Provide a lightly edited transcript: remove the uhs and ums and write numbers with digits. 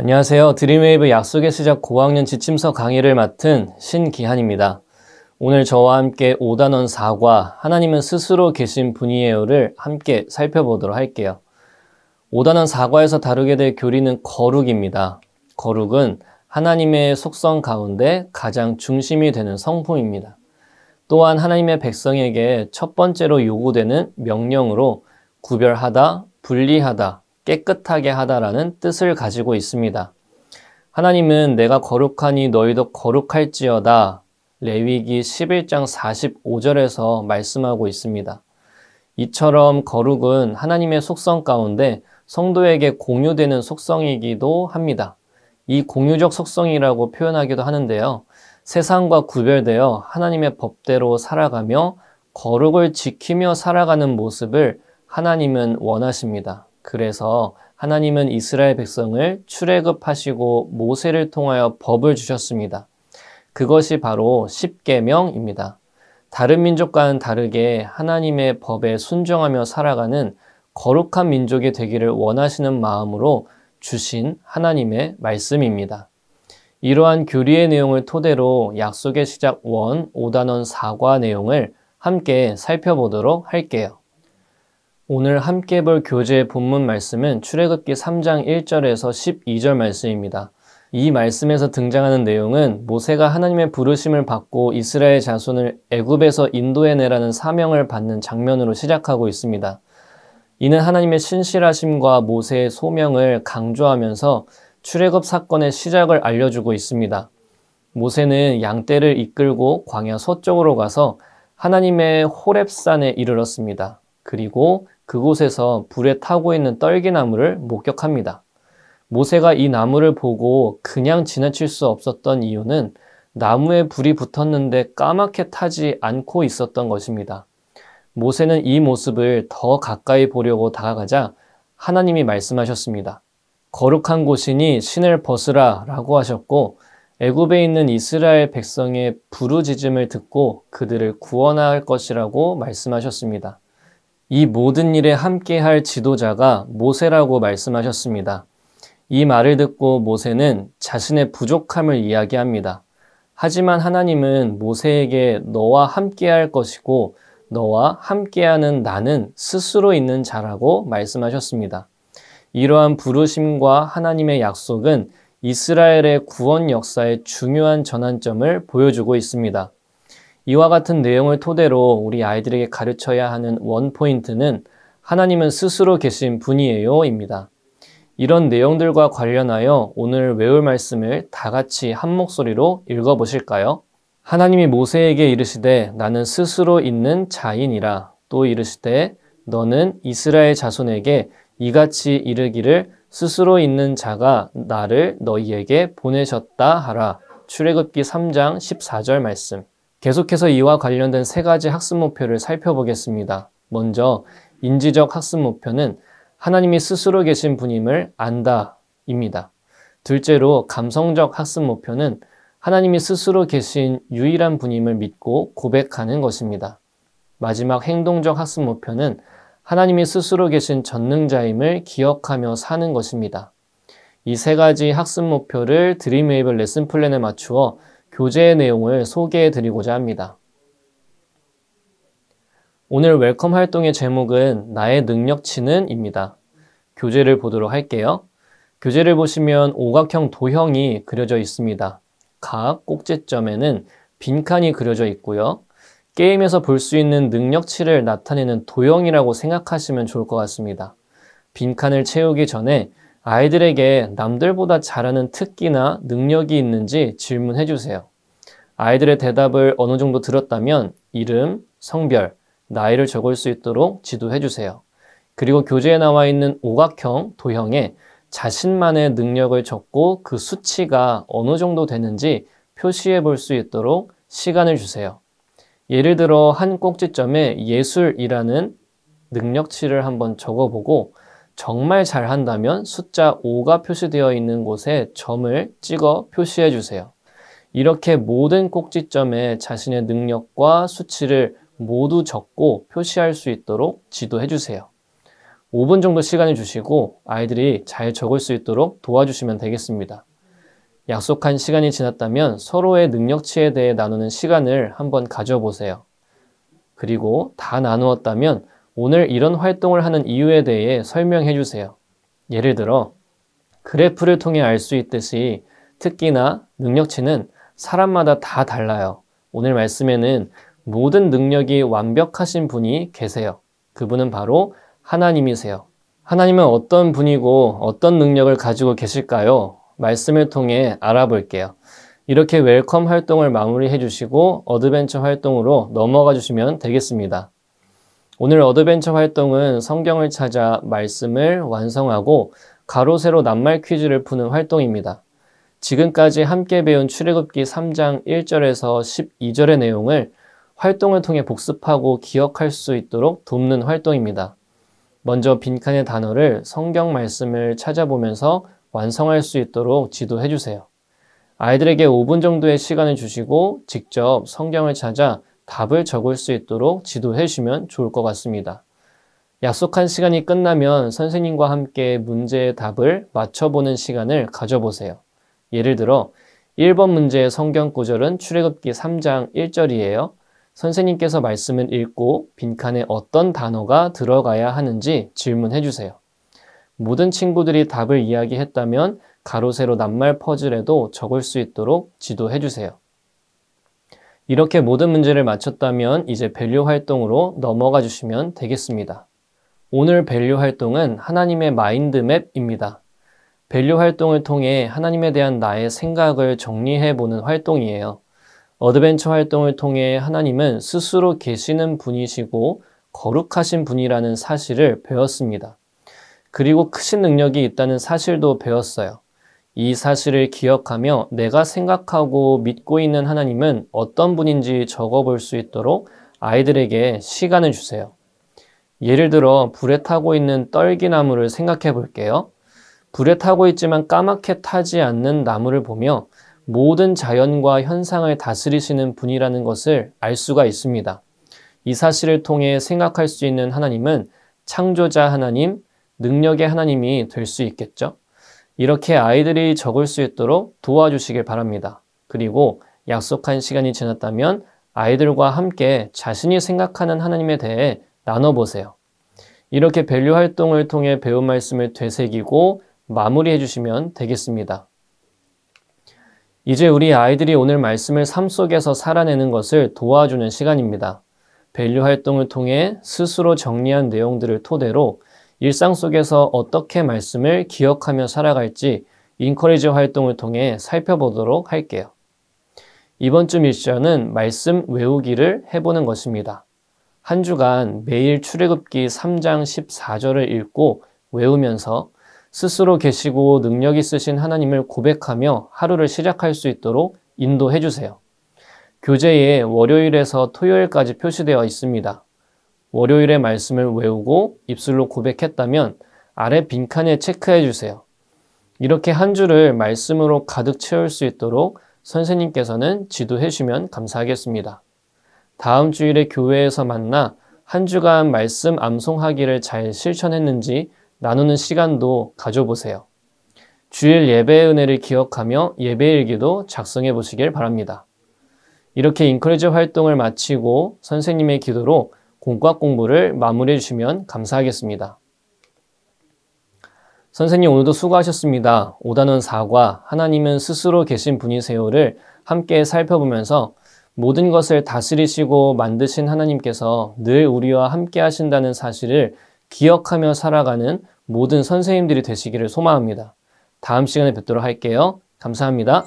안녕하세요. 드림웨이브 약속의 시작 고학년 지침서 강의를 맡은 신기한입니다. 오늘 저와 함께 5단원 4과 하나님은 스스로 계신 분이에요를 함께 살펴보도록 할게요. 5단원 4과에서 다루게 될 교리는 거룩입니다. 거룩은 하나님의 속성 가운데 가장 중심이 되는 성품입니다. 또한 하나님의 백성에게 첫 번째로 요구되는 명령으로 구별하다, 분리하다, 깨끗하게 하다라는 뜻을 가지고 있습니다. 하나님은 내가 거룩하니 너희도 거룩할지어다 레위기 11장 45절에서 말씀하고 있습니다. 이처럼 거룩은 하나님의 속성 가운데 성도에게 공유되는 속성이기도 합니다. 이 공유적 속성이라고 표현하기도 하는데요. 세상과 구별되어 하나님의 법대로 살아가며 거룩을 지키며 살아가는 모습을 하나님은 원하십니다. 그래서 하나님은 이스라엘 백성을 출애굽하시고 모세를 통하여 법을 주셨습니다. 그것이 바로 십계명입니다. 다른 민족과는 다르게 하나님의 법에 순종하며 살아가는 거룩한 민족이 되기를 원하시는 마음으로 주신 하나님의 말씀입니다. 이러한 교리의 내용을 토대로 약속의 시작 1, 5단원 4과 내용을 함께 살펴보도록 할게요. 오늘 함께 볼 교재의 본문 말씀은 출애굽기 3장 1절에서 12절 말씀입니다. 이 말씀에서 등장하는 내용은 모세가 하나님의 부르심을 받고 이스라엘 자손을 애굽에서 인도해내라는 사명을 받는 장면으로 시작하고 있습니다. 이는 하나님의 신실하심과 모세의 소명을 강조하면서 출애굽 사건의 시작을 알려주고 있습니다. 모세는 양떼를 이끌고 광야 서쪽으로 가서 하나님의 호렙산에 이르렀습니다. 그리고 그곳에서 불에 타고 있는 떨기나무를 목격합니다. 모세가 이 나무를 보고 그냥 지나칠 수 없었던 이유는 나무에 불이 붙었는데 까맣게 타지 않고 있었던 것입니다. 모세는 이 모습을 더 가까이 보려고 다가가자 하나님이 말씀하셨습니다. 거룩한 곳이니 신을 벗으라 라고 하셨고 애굽에 있는 이스라엘 백성의 부르짖음을 듣고 그들을 구원할 것이라고 말씀하셨습니다. 이 모든 일에 함께할 지도자가 모세라고 말씀하셨습니다. 이 말을 듣고 모세는 자신의 부족함을 이야기합니다. 하지만 하나님은 모세에게 너와 함께할 것이고 너와 함께하는 나는 스스로 있는 자라고 말씀하셨습니다. 이러한 부르심과 하나님의 약속은 이스라엘의 구원 역사의 중요한 전환점을 보여주고 있습니다. 이와 같은 내용을 토대로 우리 아이들에게 가르쳐야 하는 원포인트는 하나님은 스스로 계신 분이에요입니다. 이런 내용들과 관련하여 오늘 외울 말씀을 다 같이 한 목소리로 읽어보실까요? 하나님이 모세에게 이르시되 나는 스스로 있는 자이니라. 또 이르시되 너는 이스라엘 자손에게 이같이 이르기를 스스로 있는 자가 나를 너희에게 보내셨다 하라. 출애굽기 3장 14절 말씀. 계속해서 이와 관련된 세 가지 학습 목표를 살펴보겠습니다. 먼저 인지적 학습 목표는 하나님이 스스로 계신 분임을 안다입니다. 둘째로 감성적 학습 목표는 하나님이 스스로 계신 유일한 분임을 믿고 고백하는 것입니다. 마지막 행동적 학습 목표는 하나님이 스스로 계신 전능자임을 기억하며 사는 것입니다. 이 세 가지 학습 목표를 드림웨이브 레슨 플랜에 맞추어 교재의 내용을 소개해 드리고자 합니다. 오늘 웰컴 활동의 제목은 나의 능력치는 입니다. 교재를 보도록 할게요. 교재를 보시면 오각형 도형이 그려져 있습니다. 각 꼭지점에는 빈칸이 그려져 있고요. 게임에서 볼 수 있는 능력치를 나타내는 도형이라고 생각하시면 좋을 것 같습니다. 빈칸을 채우기 전에 아이들에게 남들보다 잘하는 특기나 능력이 있는지 질문해 주세요. 아이들의 대답을 어느 정도 들었다면 이름, 성별, 나이를 적을 수 있도록 지도해 주세요. 그리고 교재에 나와 있는 오각형 도형에 자신만의 능력을 적고 그 수치가 어느 정도 되는지 표시해 볼 수 있도록 시간을 주세요. 예를 들어 한 꼭지점에 예술이라는 능력치를 한번 적어보고 정말 잘한다면 숫자 5가 표시되어 있는 곳에 점을 찍어 표시해 주세요. 이렇게 모든 꼭지점에 자신의 능력과 수치를 모두 적고 표시할 수 있도록 지도해 주세요. 5분 정도 시간을 주시고 아이들이 잘 적을 수 있도록 도와주시면 되겠습니다. 약속한 시간이 지났다면 서로의 능력치에 대해 나누는 시간을 한번 가져보세요. 그리고 다 나누었다면 오늘 이런 활동을 하는 이유에 대해 설명해 주세요. 예를 들어 그래프를 통해 알 수 있듯이 특기나 능력치는 사람마다 다 달라요. 오늘 말씀에는 모든 능력이 완벽하신 분이 계세요. 그분은 바로 하나님이세요. 하나님은 어떤 분이고 어떤 능력을 가지고 계실까요? 말씀을 통해 알아볼게요. 이렇게 웰컴 활동을 마무리해 주시고 어드벤처 활동으로 넘어가 주시면 되겠습니다. 오늘 어드벤처 활동은 성경을 찾아 말씀을 완성하고 가로 세로 낱말 퀴즈를 푸는 활동입니다. 지금까지 함께 배운 출애굽기 3장 1절에서 12절의 내용을 활동을 통해 복습하고 기억할 수 있도록 돕는 활동입니다. 먼저 빈칸의 단어를 성경 말씀을 찾아보면서 완성할 수 있도록 지도해 주세요. 아이들에게 5분 정도의 시간을 주시고 직접 성경을 찾아 답을 적을 수 있도록 지도해 주시면 좋을 것 같습니다. 약속한 시간이 끝나면 선생님과 함께 문제의 답을 맞춰보는 시간을 가져보세요. 예를 들어 1번 문제의 성경 구절은 출애굽기 3장 1절이에요. 선생님께서 말씀을 읽고 빈칸에 어떤 단어가 들어가야 하는지 질문해 주세요. 모든 친구들이 답을 이야기했다면 가로 세로 낱말 퍼즐에도 적을 수 있도록 지도해 주세요. 이렇게 모든 문제를 맞췄다면 이제 밸류 활동으로 넘어가 주시면 되겠습니다. 오늘 밸류 활동은 하나님의 마인드맵입니다. 밸류 활동을 통해 하나님에 대한 나의 생각을 정리해보는 활동이에요. 어드벤처 활동을 통해 하나님은 스스로 계시는 분이시고 거룩하신 분이라는 사실을 배웠습니다. 그리고 크신 능력이 있다는 사실도 배웠어요. 이 사실을 기억하며 내가 생각하고 믿고 있는 하나님은 어떤 분인지 적어볼 수 있도록 아이들에게 시간을 주세요. 예를 들어 불에 타고 있는 떨기나무를 생각해 볼게요. 불에 타고 있지만 까맣게 타지 않는 나무를 보며 모든 자연과 현상을 다스리시는 분이라는 것을 알 수가 있습니다. 이 사실을 통해 생각할 수 있는 하나님은 창조자 하나님, 능력의 하나님이 될 수 있겠죠? 이렇게 아이들이 적을 수 있도록 도와주시길 바랍니다. 그리고 약속한 시간이 지났다면 아이들과 함께 자신이 생각하는 하나님에 대해 나눠보세요. 이렇게 밸류 활동을 통해 배운 말씀을 되새기고 마무리해 주시면 되겠습니다. 이제 우리 아이들이 오늘 말씀을 삶 속에서 살아내는 것을 도와주는 시간입니다. 밸류 활동을 통해 스스로 정리한 내용들을 토대로 일상 속에서 어떻게 말씀을 기억하며 살아갈지 인커리지 활동을 통해 살펴보도록 할게요. 이번 주 미션은 말씀 외우기를 해보는 것입니다. 한 주간 매일 출애굽기 3장 14절을 읽고 외우면서 스스로 계시고 능력 있으신 하나님을 고백하며 하루를 시작할 수 있도록 인도해 주세요. 교재에 월요일에서 토요일까지 표시되어 있습니다. 월요일의 말씀을 외우고 입술로 고백했다면 아래 빈칸에 체크해 주세요. 이렇게 한 주를 말씀으로 가득 채울 수 있도록 선생님께서는 지도해 주시면 감사하겠습니다. 다음 주일에 교회에서 만나 한 주간 말씀 암송하기를 잘 실천했는지 나누는 시간도 가져보세요. 주일 예배의 은혜를 기억하며 예배일기도 작성해 보시길 바랍니다. 이렇게 인커리지 활동을 마치고 선생님의 기도로 공과 공부를 마무리해 주시면 감사하겠습니다. 선생님 오늘도 수고하셨습니다. 5단원 4과 하나님은 스스로 계신 분이세요를 함께 살펴보면서 모든 것을 다스리시고 만드신 하나님께서 늘 우리와 함께 하신다는 사실을 기억하며 살아가는 모든 선생님들이 되시기를 소망합니다. 다음 시간에 뵙도록 할게요. 감사합니다.